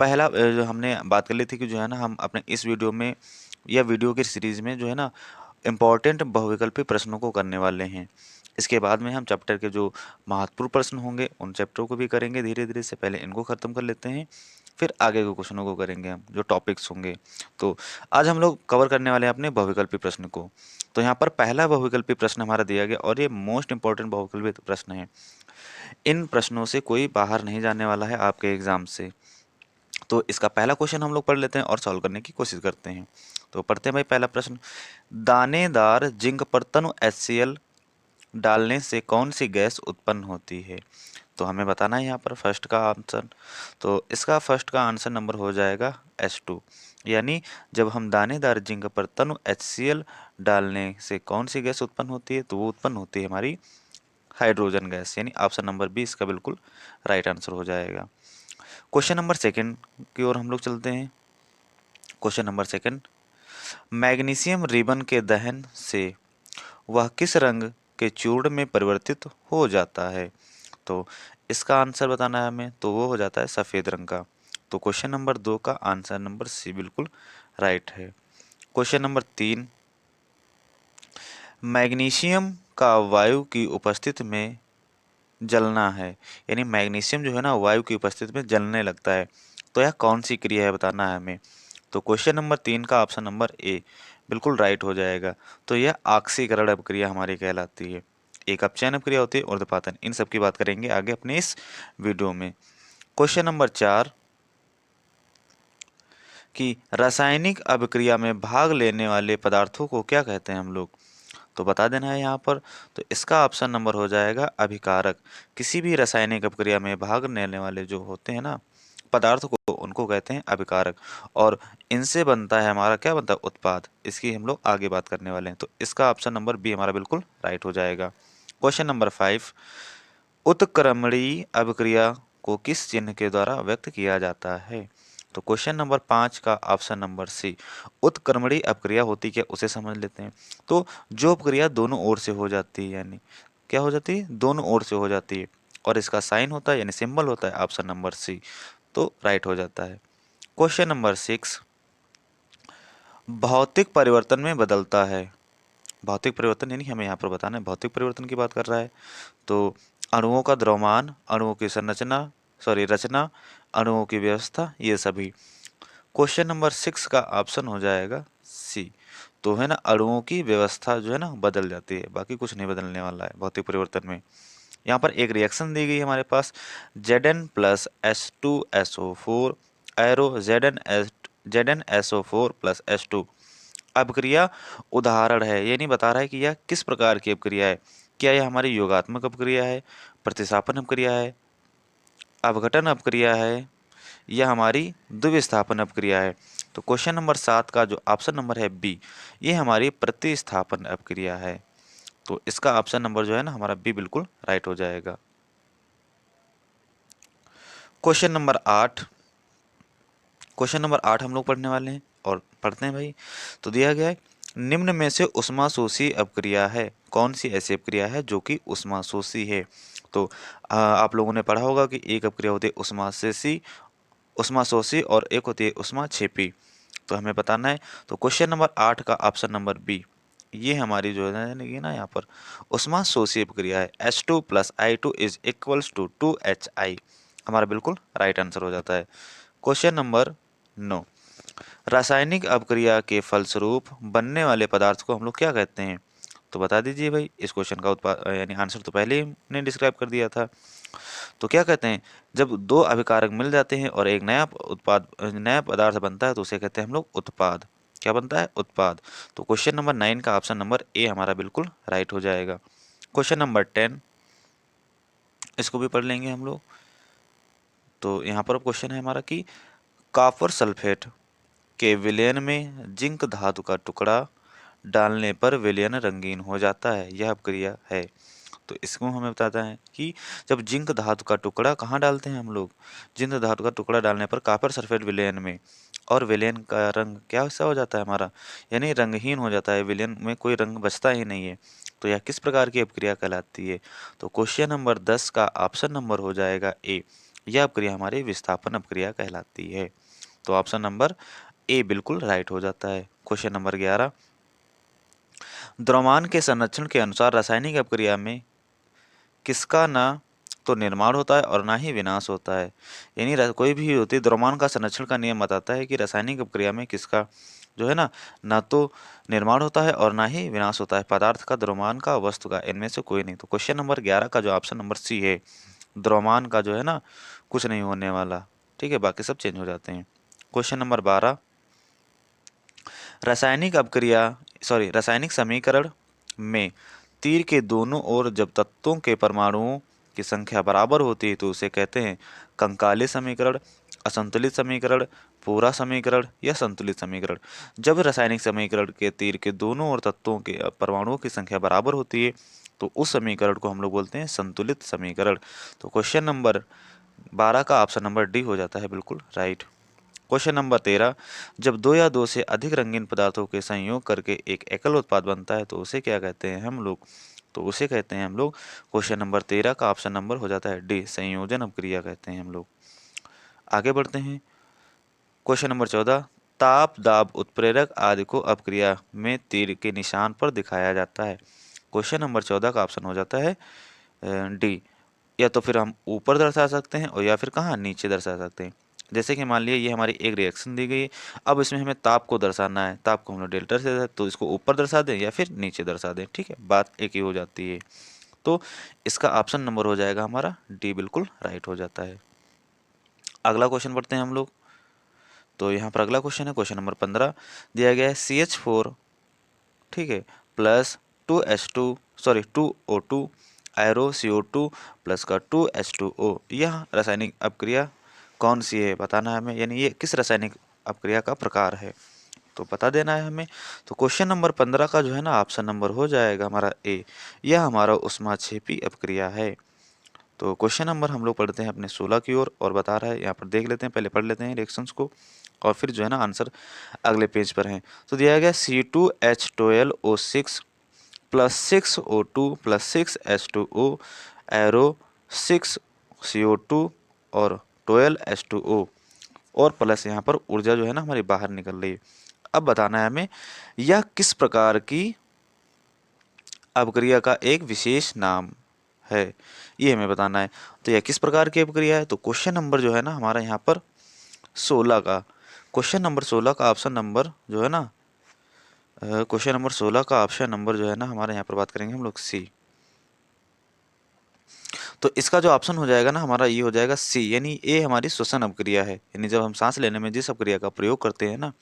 पहला जो हमने बात कर ली थी कि जो है ना हम अपने इस वीडियो में या वीडियो की सीरीज में जो है ना इम्पोर्टेंट बहुविकल्पी प्रश्नों को करने वाले हैं। इसके बाद में हम चैप्टर के जो महत्वपूर्ण प्रश्न होंगे उन चैप्टरों को भी करेंगे धीरे धीरे से। पहले इनको ख़त्म कर लेते हैं, फिर आगे के क्वेश्चनों को करेंगे हम, जो टॉपिक्स होंगे। तो आज हम लोग कवर करने वाले हैं अपने बहुविकल्पी प्रश्न को। तो यहाँ पर पहला बहुविकल्पी प्रश्न हमारा दिया गया और ये मोस्ट इंपॉर्टेंट बहुविकल्पी प्रश्न है। इन प्रश्नों से कोई बाहर नहीं जाने वाला है आपके एग्जाम से। तो इसका पहला क्वेश्चन हम लोग पढ़ लेते हैं और सॉल्व करने की कोशिश करते हैं। तो पढ़ते हैं भाई पहला प्रश्न। दानेदार जिंक पर तनु HCl डालने से कौन सी गैस उत्पन्न होती है? तो हमें बताना है यहाँ पर फर्स्ट का आंसर। तो इसका फर्स्ट का आंसर नंबर हो जाएगा H2। यानी जब हम दानेदार जिंक पर तनु HCl डालने से कौन सी गैस उत्पन्न होती है, तो वो उत्पन्न होती है हमारी हाइड्रोजन गैस। यानी ऑप्शन नंबर बी इसका बिल्कुल राइट आंसर हो जाएगा। क्वेश्चन नंबर सेकंड की ओर हम लोग चलते हैं। Question number second. Magnesium ribbon के दहन से वह किस रंग के चूर्ण में परिवर्तित हो जाता है? तो इसका आंसर बताना है हमें, तो वो हो जाता है सफ़ेद रंग का। तो क्वेश्चन नंबर 2 का आंसर नंबर सी बिल्कुल राइट है। Question number 3। मैग्नीशियम का वायु की उपस्थिति में जलना है, यानी मैग्नीशियम जो है ना वायु की उपस्थिति में जलने लगता है, तो यह कौन सी क्रिया है बताना है हमें। तो क्वेश्चन नंबर 3 का ऑप्शन नंबर ए बिल्कुल राइट हो जाएगा। तो यह ऑक्सीकरण अपक्रिया हमारी कहलाती है। एक अपचयन अपक्रिया होती है, ऊर्ध्वपातन, इन सब की बात करेंगे आगे अपने इस वीडियो में। क्वेश्चन नंबर 4 कि रासायनिक अभिक्रिया में भाग लेने वाले पदार्थों को क्या कहते हैं हम लोग? तो बता देना है यहाँ पर। तो इसका ऑप्शन नंबर हो जाएगा अभिकारक। किसी भी रासायनिक अभिक्रिया में भाग लेने वाले जो होते हैं ना पदार्थ को, उनको कहते हैं अभिकारक। और इनसे बनता है हमारा, क्या बनता है, उत्पाद। इसकी हम लोग आगे बात करने वाले हैं। तो इसका ऑप्शन नंबर बी हमारा बिल्कुल राइट हो जाएगा। Question number 5। उत्क्रमणीय अभिक्रिया को किस चिन्ह के द्वारा व्यक्त किया जाता है? तो क्वेश्चन नंबर 5 का ऑप्शन नंबर सी उत्क्रमणीय अपक्रिया होती क्या, उसे समझ लेते हैं। तो जो अपक्रिया दोनों ओर से हो जाती है, यानी क्या हो जाती है, दोनों ओर से हो जाती है, और इसका साइन होता है यानी सिंबल होता है ऑप्शन नंबर सी, तो राइट हो जाता है। Question number 6। भौतिक परिवर्तन में बदलता है। भौतिक परिवर्तन यानी हमें यहाँ पर बताना है भौतिक परिवर्तन की बात कर रहा है। तो अणुओं का द्रव्यमान, अणुओं की संरचना, सॉरी रचना, अणुओं की व्यवस्था, ये सभी। क्वेश्चन नंबर 6 का ऑप्शन हो जाएगा सी। तो है ना अणुओं की व्यवस्था जो है ना बदल जाती है, बाकी कुछ नहीं बदलने वाला है भौतिक परिवर्तन में। यहाँ पर एक रिएक्शन दी गई है हमारे पास, Zn plus H2SO4 arrow ZnSO4 plus H2 अपक्रिया उदाहरण है। ये नहीं बता रहा है कि यह किस प्रकार की अपक्रिया है। क्या यह हमारी योगात्मक अपक्रिया है, प्रतिस्थापन अपक्रिया है, अपघटन अपक्रिया है, यह हमारी द्विविस्थापन अपक्रिया है? तो क्वेश्चन नंबर 7 का जो ऑप्शन नंबर है बी, ये हमारी प्रतिस्थापन अपक्रिया है। तो इसका ऑप्शन नंबर जो है ना हमारा बी बिल्कुल राइट हो जाएगा। Question number 8। क्वेश्चन नंबर 8 हम लोग पढ़ने वाले हैं और पढ़ते हैं भाई। तो दिया गया है निम्न में से ऊष्माशोषी अपक्रिया है, कौन सी ऐसी अपक्रिया है जो कि ऊष्माशोषी है? तो आप लोगों ने पढ़ा होगा कि एक अपक्रिया होती है ऊष्माशोषी और एक होती है ऊष्माक्षेपी। तो हमें बताना है। तो क्वेश्चन नंबर 8 का ऑप्शन नंबर बी, ये हमारी जो है ना यहाँ पर ऊष्माशोषी अपक्रिया है। H2 plus I2 is equals to 2HI हमारा बिल्कुल राइट आंसर हो जाता है। Question number 9। रासायनिक अपक्रिया के फलस्वरूप बनने वाले पदार्थ को हम लोग क्या कहते हैं? तो बता दीजिए भाई। इस क्वेश्चन का उत्पाद यानी आंसर तो पहले ही हमने डिस्क्राइब कर दिया था। तो क्या कहते हैं, जब दो अभिकारक मिल जाते हैं और एक नया पदार्थ बनता है, तो उसे कहते हैं हम लोग उत्पाद। क्या बनता है, उत्पाद। तो क्वेश्चन नंबर 9 का ऑप्शन नंबर ए हमारा बिल्कुल राइट हो जाएगा। क्वेश्चन नंबर 10, इसको भी पढ़ लेंगे हम लोग। तो यहाँ पर क्वेश्चन है हमारा कि कॉपर सल्फेट के विलयन में जिंक धातु का टुकड़ा डालने पर विलयन रंगीन हो जाता है, यह अपक्रिया है। तो इसको हमें बताता है कि जब जिंक धातु का टुकड़ा कहाँ डालते हैं हम लोग, जिंक धातु का टुकड़ा डालने पर कॉपर सल्फेट विलयन में, और विलयन का रंग क्या सा हो जाता है हमारा, यानी रंगहीन हो जाता है, विलयन में कोई रंग बचता ही नहीं है। तो यह किस प्रकार की अपक्रिया कहलाती है? तो क्वेश्चन नंबर 10 का ऑप्शन नंबर हो जाएगा ए, यह अपक्रिया हमारी विस्थापन अपक्रिया कहलाती है। तो ऑप्शन नंबर ए बिल्कुल राइट हो जाता है। क्वेश्चन नंबर 11, द्रव्यमान के संरक्षण के अनुसार रासायनिक अपक्रिया में किसका ना तो निर्माण होता है और ना ही विनाश होता है। यानी कोई भी होती है, द्रव्यमान का संरक्षण का नियम बताता है कि रासायनिक अपक्रिया में किसका जो है ना तो निर्माण होता है और ना ही विनाश होता है, पदार्थ का, द्रव्यमान का, वस्तु का, इनमें से कोई नहीं। तो क्वेश्चन नंबर 11 का जो ऑप्शन नंबर सी है, द्रव्यमान का जो है ना कुछ नहीं होने वाला, ठीक है, बाकी सब चेंज हो जाते हैं। क्वेश्चन नंबर 12, रासायनिक समीकरण में तीर के दोनों ओर जब तत्वों के परमाणुओं की संख्या बराबर होती है तो उसे कहते हैं कंकाली समीकरण, असंतुलित समीकरण, पूरा समीकरण या संतुलित समीकरण। जब रासायनिक समीकरण के तीर के दोनों ओर तत्वों के परमाणुओं की संख्या बराबर होती है तो उस समीकरण को हम लोग बोलते हैं संतुलित समीकरण। तो क्वेश्चन नंबर 12 का ऑप्शन नंबर डी हो जाता है बिल्कुल राइट। क्वेश्चन नंबर 13, जब दो या दो से अधिक रंगीन पदार्थों के संयोग करके एक एकल उत्पाद बनता है तो उसे क्या कहते हैं हम लोग, तो उसे कहते हैं हम लोग, क्वेश्चन नंबर 13 का ऑप्शन नंबर हो जाता है डी, संयोजन अपक्रिया कहते हैं हम लोग। आगे बढ़ते हैं। क्वेश्चन नंबर 14, ताप, दाब, उत्प्रेरक आदि को अपक्रिया में तीर के निशान पर दिखाया जाता है। क्वेश्चन नंबर 14 का ऑप्शन हो जाता है डी, या तो फिर हम ऊपर दर्शा सकते हैं और या फिर कहाँ नीचे दर्शा सकते हैं। जैसे कि मान लिया ये हमारी एक रिएक्शन दी गई है, अब इसमें हमें ताप को दर्शाना है, ताप को हम लोग डेल्टा से, तो इसको ऊपर दर्शा दें या फिर नीचे दर्शा दें, ठीक है, बात एक ही हो जाती है। तो इसका ऑप्शन नंबर हो जाएगा हमारा डी, बिल्कुल राइट हो जाता है। अगला क्वेश्चन पढ़ते हैं हम लोग। तो यहाँ पर अगला क्वेश्चन है क्वेश्चन नंबर 15, दिया गया है CH4, ठीक है, प्लस 2 एरो CO2 प्लस का 2H2O, यह रासायनिक अपक्रिया कौन सी है बताना है हमें, यानी ये किस रासायनिक अपक्रिया का प्रकार है, तो बता देना है हमें। तो क्वेश्चन नंबर 15 का जो है ना ऑप्शन नंबर हो जाएगा हमारा ए, यह हमारा उष्माक्षेपी अपक्रिया है। तो क्वेश्चन नंबर हम लोग पढ़ते हैं अपने 16 की ओर और बता रहा है, यहाँ पर देख लेते हैं, पहले पढ़ लेते हैं रिएक्शंस को और फिर जो है ना आंसर अगले पेज पर है। तो दिया गया C2H12O6 plus 6O2 plus 6H2O arrow 6CO2 और 12H2O और प्लस यहाँ पर ऊर्जा जो है ना हमारी बाहर निकल रही है। अब बताना है हमें यह किस प्रकार की अपक्रिया का एक विशेष नाम है, ये हमें बताना है। तो यह किस प्रकार की अपक्रिया है, तो क्वेश्चन नंबर जो है ना हमारा यहाँ पर 16 का, क्वेश्चन नंबर 16 का ऑप्शन नंबर जो है ना क्वेश्चन नंबर 16 का ऑप्शन नंबर जो है ना हमारे यहाँ पर बात करेंगे हम लोग सी। तो इसका जो ऑप्शन हो जाएगा ना हमारा ये हो जाएगा सी, यानी ए हमारी श्वसन अपक्रिया है, यानी जब हम सांस लेने में जिस अपक्रिया का प्रयोग करते हैं ना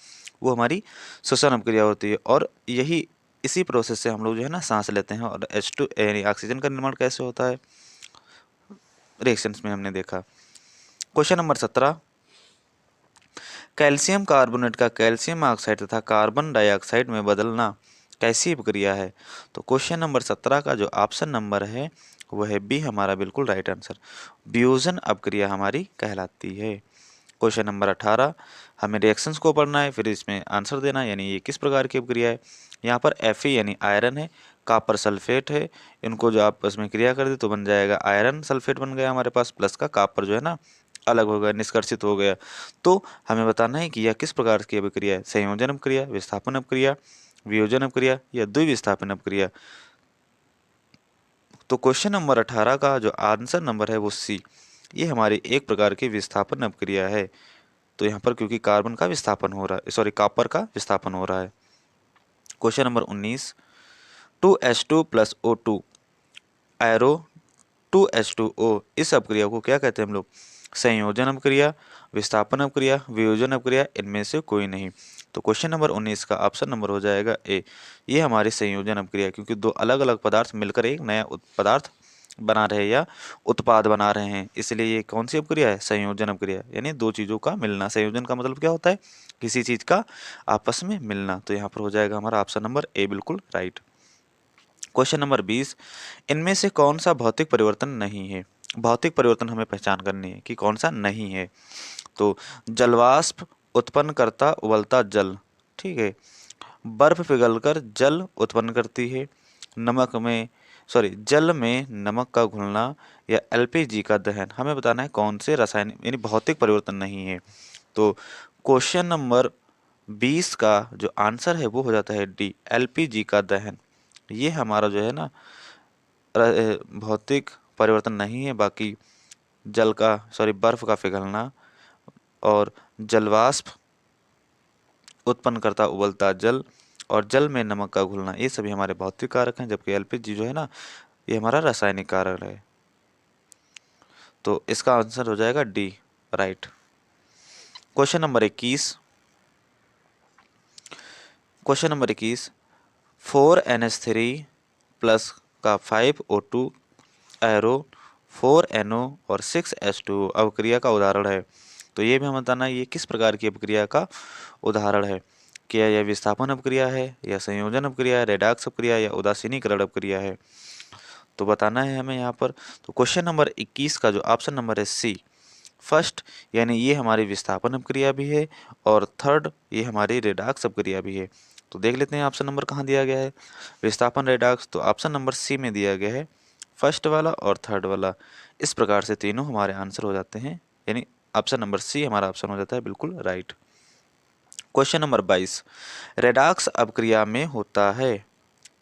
वो हमारी श्वसन अपक्रिया होती है और यही इसी प्रोसेस से हम लोग जो है ना सांस लेते हैं। और H2 यानी ऑक्सीजन का निर्माण कैसे होता है रिएक्शंस में हमने देखा। क्वेश्चन नंबर 17, कैल्शियम कार्बोनेट का कैल्शियम ऑक्साइड तथा कार्बन डाइऑक्साइड में बदलना कैसी प्रक्रिया है, तो क्वेश्चन नंबर 17 का जो ऑप्शन नंबर है वह है बी हमारा बिल्कुल राइट आंसर, वियोजन अपक्रिया हमारी कहलाती है। क्वेश्चन नंबर 18, हमें रिएक्शंस को पढ़ना है फिर इसमें आंसर देना है, यानी ये किस प्रकार की अपक्रिया है। यहाँ पर Fe यानी आयरन है, कॉपर सल्फेट है, इनको जो आपस में क्रिया कर दे तो बन जाएगा आयरन सल्फेट बन गया हमारे पास, प्लस का कॉपर जो है ना अलग हो गया, निष्कर्षित हो गया। तो हमें बताना है कि यह किस प्रकार की अपक्रिया है, संयोजन अपक्रिया, विस्थापन अपक्रिया, वियोजन अपक्रिया या द्विविस्थापन अपक्रिया। तो क्वेश्चन नंबर 18 का जो आंसर नंबर है वो सी, ये हमारी एक प्रकार की विस्थापन अपक्रिया है। तो यहाँ पर क्योंकि कार्बन का विस्थापन हो रहा है, सॉरी कॉपर का विस्थापन हो रहा है। Question number 19, 2H2 plus O2 arrow 2H2O, इस अपक्रिया को क्या कहते हैं हम लोग, संयोजन अपक्रिया, विस्थापन अपक्रिया, वियोजन अपक्रिया, इनमें से कोई नहीं। तो क्वेश्चन नंबर 19 का ऑप्शन नंबर हो जाएगा ए, ये हमारी संयोजन अपक्रिया, क्योंकि दो अलग अलग पदार्थ मिलकर एक नया पदार्थ बना रहे हैं या उत्पाद बना रहे हैं, इसलिए ये कौन सी अपक्रिया है, संयोजन अपक्रिया, यानी दो चीज़ों का मिलना। संयोजन का मतलब क्या होता है, किसी चीज़ का आपस में मिलना। तो यहाँ पर हो जाएगा हमारा ऑप्शन नंबर ए बिल्कुल राइट। क्वेश्चन नंबर 20, इनमें से कौन सा भौतिक परिवर्तन नहीं है। भौतिक परिवर्तन हमें पहचान करनी है कि कौन सा नहीं है। तो जलवाष्प उत्पन्न करता उबलता जल, ठीक है, बर्फ पिघलकर जल उत्पन्न करती है, नमक में जल में नमक का घुलना या एलपीजी का दहन, हमें बताना है कौन से रासायनिक यानी भौतिक परिवर्तन नहीं है। तो क्वेश्चन नंबर 20 का जो आंसर है वो हो जाता है डी, एलपीजी का दहन। ये हमारा जो है ना भौतिक परिवर्तन नहीं है। बाकी बर्फ का पिघलना और जलवाष्प उत्पन्न करता उबलता जल और जल में नमक का घुलना, ये सभी हमारे भौतिक कारक हैं, जबकि एलपीजी जो है ना ये हमारा रासायनिक कारक है। तो इसका आंसर हो जाएगा D, right. Question number 21, question number 21, 4NH3 plus का 5O2 एरो 4NO और 6H2O अवक्रिया का उदाहरण है। तो ये भी हमें बताना है ये किस प्रकार की अपक्रिया का उदाहरण है। क्या यह विस्थापन अपक्रिया है या संयोजन अपक्रिया है, रेडॉक्स अपक्रिया या उदासीनीकरण अपक्रिया है। तो बताना है हमें यहाँ पर। तो क्वेश्चन नंबर 21 का जो ऑप्शन नंबर है सी, फर्स्ट, यानी ये हमारी विस्थापन अपक्रिया भी है और थर्ड ये हमारी रेडॉक्स अपक्रिया भी है। तो देख लेते हैं ऑप्शन नंबर कहाँ दिया गया है विस्थापन रेडॉक्स। तो ऑप्शन नंबर सी में दिया गया है, फर्स्ट वाला और थर्ड वाला। इस प्रकार से तीनों हमारे आंसर हो जाते हैं, यानी ऑप्शन नंबर सी हमारा ऑप्शन हो जाता है बिल्कुल राइट। क्वेश्चन नंबर 22, रेडॉक्स अपक्रिया में होता है।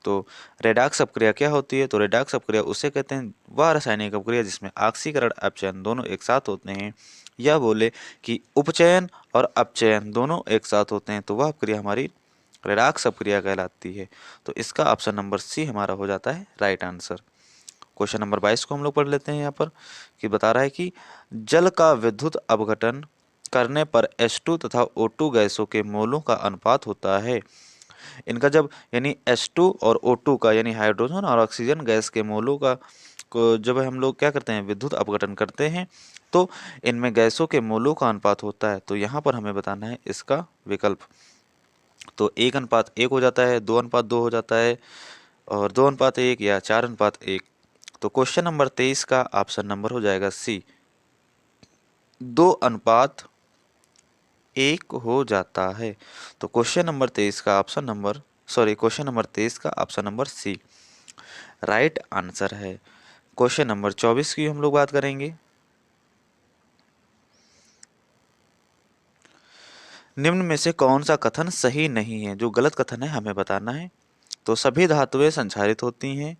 तो रेडॉक्स अपक्रिया क्या होती है। तो रेडॉक्स अपक्रिया उसे कहते हैं वह रासायनिक अपक्रिया जिसमें ऑक्सीकरण अपचयन दोनों एक साथ होते हैं, या बोले कि उपचयन और अपचयन दोनों एक साथ होते हैं, तो वह अपक्रिया हमारी रेडॉक्स अपक्रिया कहलाती है। तो इसका ऑप्शन नंबर सी हमारा हो जाता है राइट आंसर। क्वेश्चन नंबर 22 को हम लोग पढ़ लेते हैं यहाँ पर, कि बता रहा है कि जल का विद्युत अपघटन करने पर H2 तथा O2 गैसों के मोलों का अनुपात होता है। इनका जब यानी H2 और O2 का यानी हाइड्रोजन और ऑक्सीजन गैस के मोलों का को जब हम लोग क्या करते हैं विद्युत अपघटन करते हैं, तो इनमें गैसों के मोलों का अनुपात होता है। तो यहाँ पर हमें बताना है इसका विकल्प। तो 1:1 हो जाता है, 2:2 हो जाता है, और 2:1 या 4:1। तो क्वेश्चन नंबर 23 का ऑप्शन नंबर हो जाएगा सी, 2:1 हो जाता है। तो क्वेश्चन नंबर 23 का क्वेश्चन नंबर 23 का option number C right answer है। क्वेश्चन नंबर 24 की हम लोग बात करेंगे। निम्न में से कौन सा कथन सही नहीं है, जो गलत कथन है हमें बताना है। तो सभी धातुएं संक्षारित होती हैं,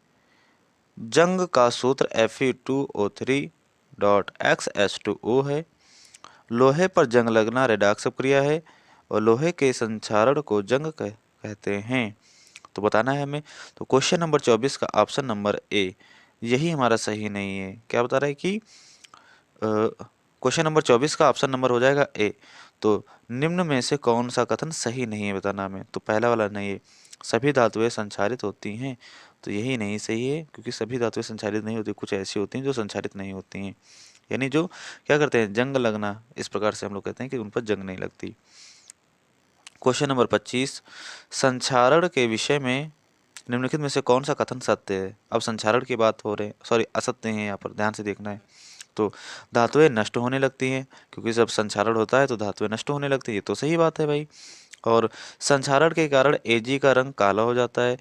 जंग का सूत्र Fe2O3.XH2O है, लोहे पर जंग लगना रेडॉक्स अपक्रिया है, और लोहे के संक्षारण को जंग कहते हैं। तो बताना है हमें। तो क्वेश्चन नंबर 24 का ऑप्शन नंबर ए यही हमारा सही नहीं है। क्या बता रहा है कि क्वेश्चन नंबर 24 का ऑप्शन नंबर हो जाएगा ए। तो निम्न में से कौन सा कथन सही नहीं है बताना हमें। तो पहला वाला नहीं है, सभी धातुएं संक्षारित होती हैं, तो यही नहीं सही है, क्योंकि सभी धातुएं संक्षारित नहीं होती, कुछ ऐसी होती हैं जो संक्षारित नहीं होती हैं, यानी जो क्या करते हैं जंग लगना, इस प्रकार से हम लोग कहते हैं कि उन पर जंग नहीं लगती। क्वेश्चन नंबर 25, संक्षारण के विषय में निम्नलिखित में से कौन सा कथन सत्य है। अब संक्षारण की बात हो रहे असत्य है, यहाँ पर ध्यान से देखना है। तो धातुएं नष्ट होने लगती हैं, क्योंकि जब संक्षारण होता है तो धातुएं नष्ट होने लगती है, ये तो सही बात है भाई। और संक्षारण के कारण Ag का रंग काला हो जाता है,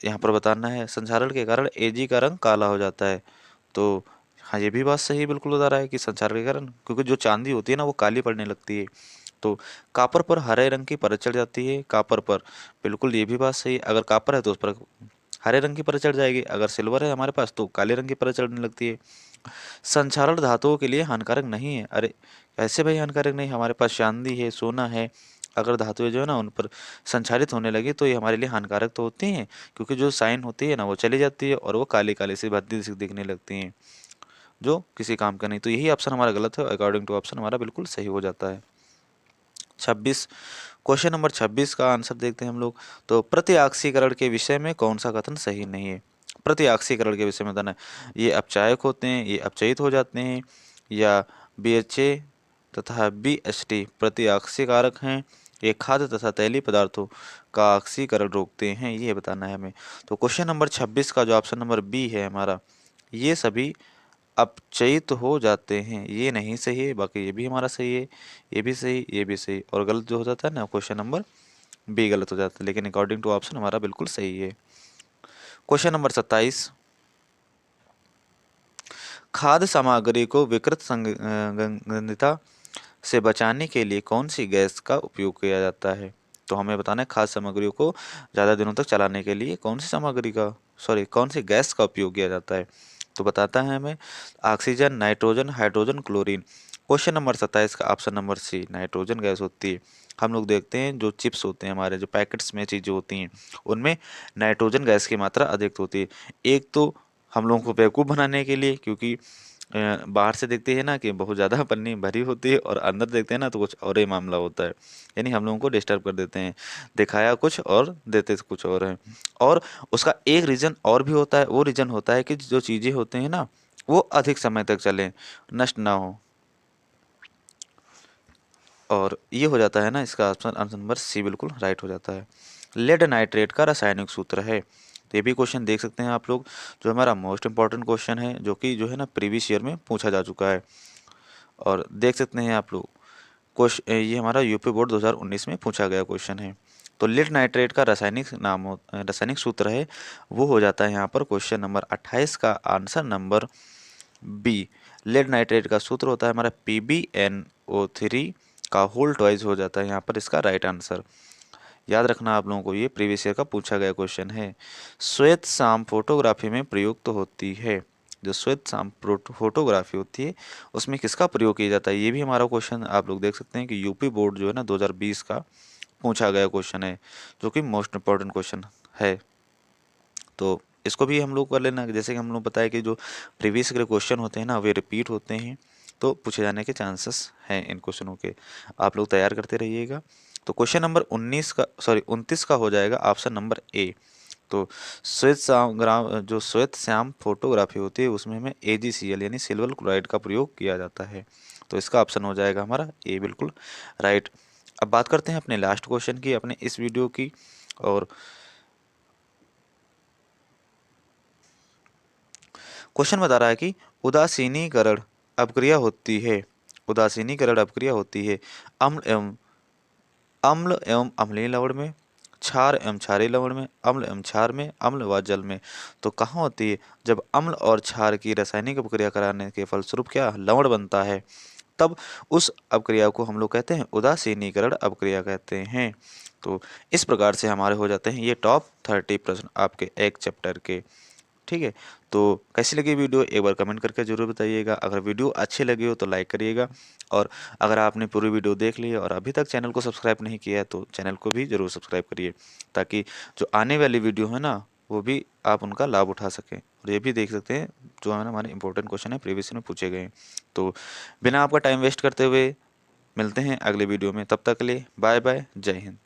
यहाँ पर बताना है संक्षारण के कारण Ag का रंग काला हो जाता है। तो हाँ, ये भी बात सही बिल्कुल बता रहा है कि संक्षारण के कारण, क्योंकि जो चांदी होती है ना वो काली पड़ने लगती है। तो कापर पर हरे रंग की परत चढ़ जाती है, कापर पर, बिल्कुल ये भी बात सही है। अगर कापर है तो उस पर हरे रंग की परत चढ़ जाएगी, अगर सिल्वर है हमारे पास तो काले रंग की परत चढ़ने लगती है। संक्षारण धातुओं के लिए हानिकारक नहीं है। अरे ऐसे भाई हानिकारक नहीं, हमारे पास चांदी है, सोना है, अगर धातुएं जो है ना उन पर संचारित होने लगी तो ये हमारे लिए हानिकारक तो होती हैं, क्योंकि जो साइन होती है ना वो चली जाती है और वो काली काली सी भद्दी सी दिखने लगती हैं, जो किसी काम का नहीं। तो यही ऑप्शन हमारा गलत है, अकॉर्डिंग टू ऑप्शन हमारा बिल्कुल सही हो जाता है। 26, क्वेश्चन नंबर 26 का आंसर देखते हैं हम लोग। तो प्रतिऑक्सीकरण के विषय में कौन सा कथन सही नहीं है। प्रतिऑक्सीकरण के विषय में बताना है, ये अपचायक होते हैं, ये अपचयित हो जाते हैं, या BHA तथा BHT प्रतिऑक्सीकारक हैं, ये खाद्य तथा तैलीय पदार्थों का ऑक्सीकरण रोकते हैं, ये बताना है हमें। तो क्वेश्चन नंबर 26 का जो ऑप्शन नंबर बी है हमारा, ये सभी अपचयित हो जाते हैं, ये नहीं सही है। बाकी ये भी हमारा सही है, ये भी सही, ये भी सही, और गलत जो हो जाता है ना क्वेश्चन नंबर बी गलत हो जाता है, लेकिन अकॉर्डिंग टू ऑप्शन हमारा बिल्कुल सही है। क्वेश्चन नंबर 27, खाद्य सामग्री को विकृत संगंधिता से बचाने के लिए कौन सी गैस का उपयोग किया जाता है? तो हमें बताना है खाद्य सामग्रियों को ज़्यादा दिनों तक चलाने के लिए कौन सी गैस का उपयोग किया जाता है? तो बताता है हमें oxygen, nitrogen, hydrogen, chlorine. Question number 27 का option number C nitrogen gas होती है। हम लोग देखते हैं जो चिप्स होते हैं, हमारे जो पैकेट्स में चीज़ें होती हैं, उनमें नाइट्रोजन गैस की मात्रा अधिक होती है। एक तो हम लोगों को बेवकूफ़ बनाने के लिए, क्योंकि बाहर से देखते हैं ना कि बहुत ज़्यादा पन्नी भरी होती है और अंदर देखते हैं ना तो कुछ और ही मामला होता है। यानी हम लोगों को डिस्टर्ब कर देते हैं, दिखाया कुछ और देते कुछ और है। और उसका एक रीज़न और भी होता है, वो रीज़न होता है कि जो चीज़ें होते हैं ना वो अधिक समय तक चलें, नष्ट ना हो। और ये हो जाता है ना, इसका ऑप्शन आंसर नंबर सी बिल्कुल राइट हो जाता है। लेड नाइट्रेट का रासायनिक सूत्र है। तो ये भी क्वेश्चन देख सकते हैं आप लोग, जो हमारा मोस्ट इंपॉर्टेंट क्वेश्चन है, जो कि जो है ना प्रीवियस ईयर में पूछा जा चुका है। और देख सकते हैं आप लोग क्वेश्चन, ये हमारा यूपी बोर्ड 2019 में पूछा गया क्वेश्चन है। तो लेड नाइट्रेट का रासायनिक सूत्र है, वो हो जाता है यहाँ पर क्वेश्चन नंबर 28 का answer number B. Lead nitrate का सूत्र होता है हमारा PbNO3 का होल ट्वाइस हो जाता है यहाँ पर इसका राइट आंसर। याद रखना आप लोगों को, ये प्रीवियस ईयर का पूछा गया क्वेश्चन है। श्वेत शाम फोटोग्राफी में प्रयुक्त होती है। जो श्वेत शाम फोटोग्राफी होती है उसमें किसका प्रयोग किया जाता है, ये भी हमारा क्वेश्चन आप लोग देख सकते हैं कि यूपी बोर्ड जो है ना 2020 का पूछा गया क्वेश्चन है, जो कि मोस्ट इम्पोर्टेंट क्वेश्चन है। तो इसको भी हम लोग कर लेना, जैसे कि हम लोग बताया कि जो प्रीवियस के क्वेश्चन होते हैं ना वे रिपीट होते हैं, तो पूछे जाने के चांसेस हैं इन क्वेश्चनों के। आप लोग तैयार करते रहिएगा। तो क्वेश्चन नंबर 29 का हो जाएगा ऑप्शन नंबर ए। तो जो श्वेत श्याम फोटोग्राफी होती है उसमें हमें AgCl यानी सिल्वर क्लोराइड का प्रयोग किया जाता है। तो इसका ऑप्शन हो जाएगा हमारा ए बिल्कुल राइट। अब बात करते हैं अपने लास्ट क्वेश्चन की, अपने इस वीडियो की। और क्वेश्चन बता रहा है कि उदासीनीकरण अपक्रिया होती है अम्ल एवं अम्लीय लवण में, क्षार एवं क्षारीय लवण में, अम्ल एवं क्षार में, अम्ल व जल में। तो कहाँ होती है? जब अम्ल और क्षार की रासायनिक अपक्रिया कराने के फलस्वरूप क्या लवण बनता है, तब उस अपक्रिया को हम लोग कहते हैं उदासीनीकरण अपक्रिया कहते हैं। तो इस प्रकार से हमारे हो जाते हैं ये टॉप 30 प्रश्न आपके एक चैप्टर के। ठीक है, तो कैसी लगी वीडियो एक बार कमेंट करके ज़रूर बताइएगा। अगर वीडियो अच्छी लगी हो तो लाइक करिएगा, और अगर आपने पूरी वीडियो देख ली है और अभी तक चैनल को सब्सक्राइब नहीं किया है तो चैनल को भी ज़रूर सब्सक्राइब करिए, ताकि जो आने वाली वीडियो है ना वो भी आप उनका लाभ उठा सकें। और ये भी देख सकते हैं जो है ना हमारे इंपॉर्टेंट क्वेश्चन है प्रीवियस में पूछे गए हैं। तो बिना आपका टाइम वेस्ट करते हुए मिलते हैं अगले वीडियो में, तब तक के लिए बाय बाय, जय हिंद।